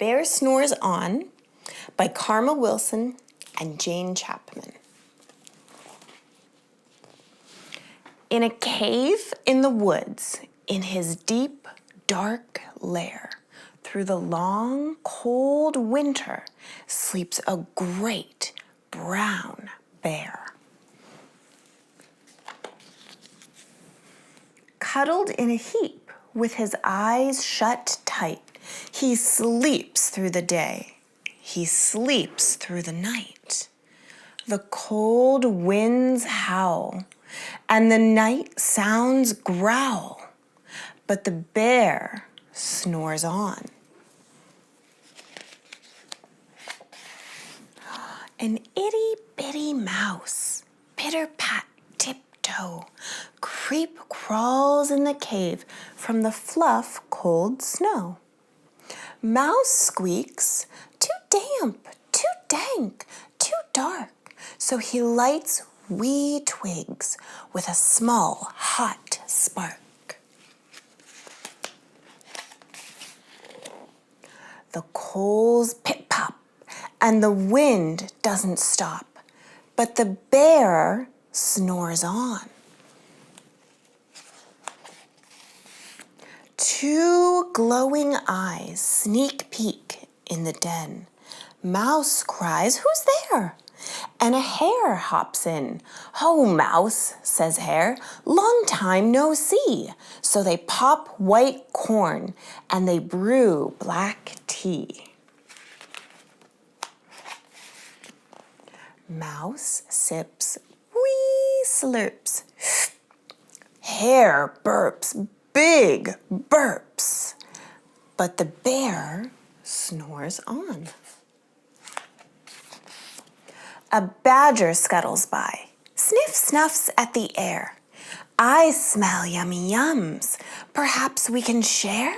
Bear Snores On by Karma Wilson and Jane Chapman. In a cave in the woods, in his deep, dark lair, through the long, cold winter, sleeps a great brown bear. Cuddled in a heap, with his eyes shut tight, he sleeps through the day. He sleeps through the night. The cold winds howl, and the night sounds growl, but the bear snores on. An itty-bitty mouse, pitter-pat, tiptoe, creep crawls in the cave from the fluff cold snow. Mouse squeaks, too damp, too dank, too dark, so he lights wee twigs with a small hot spark. The coals pip-pop and the wind doesn't stop, but the bear snores on. Two glowing eyes sneak peek in the den. Mouse cries, "Who's there?" And a hare hops in. "Ho, Mouse," says Hare, "long time no see." So they pop white corn and they brew black tea. Mouse sips, wee slurps. Hare burps, big burps. But the bear snores on. A badger scuttles by, sniff snuffs at the air. "I smell yummy yums. Perhaps we can share?"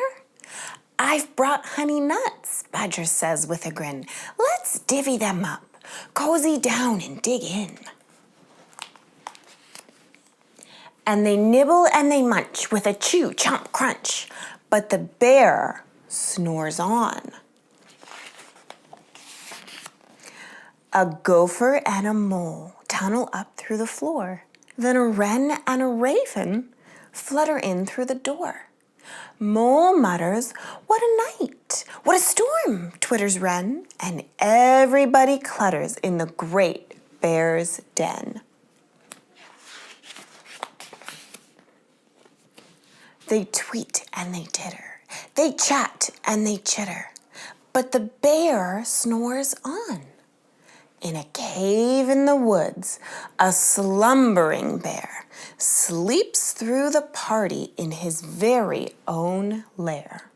"I've brought honey nuts," Badger says with a grin. "Let's divvy them up, cozy down and dig in." And they nibble and they munch with a chew, chomp, crunch. But the bear snores on. A gopher and a mole tunnel up through the floor. Then a wren and a raven flutter in through the door. Mole mutters, "What a night! What a storm!" twitters wren, and everybody clutters in the great bear's den. They tweet and they titter. They chat and they chitter. But the bear snores on. In a cave in the woods, a slumbering bear sleeps through the party in his very own lair.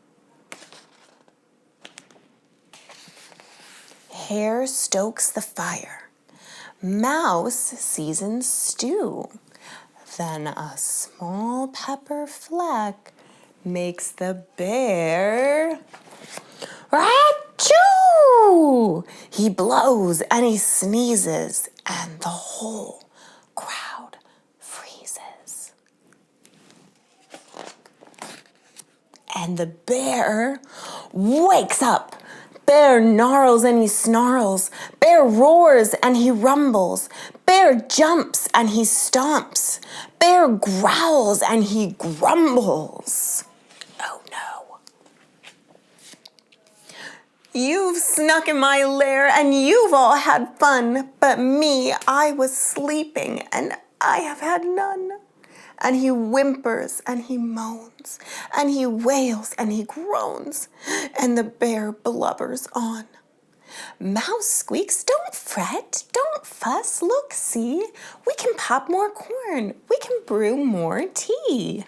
Hare stokes the fire. Mouse seasons stew. Then a small pepper fleck makes the bear achoo! He blows and he sneezes, and the whole crowd freezes. And the bear wakes up. Bear gnarls and he snarls. Bear roars and he rumbles. Bear jumps and he stomps. Bear growls and he grumbles. Oh no. You've snuck in my lair and you've all had fun, but me, I was sleeping and I have had none. And he whimpers and he moans and he wails and he groans, and the bear blubbers on. Mouse squeaks, "Don't fret, don't fuss, look, see, we can pop more corn, we can brew more tea."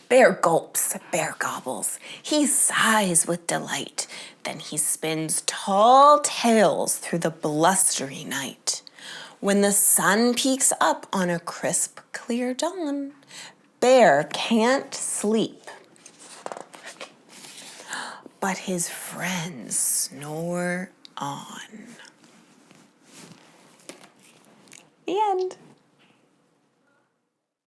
Bear gulps, bear gobbles, he sighs with delight, then he spins tall tales through the blustery night. When the sun peeks up on a crisp, clear dawn, Bear can't sleep, but his friends snore on. The end.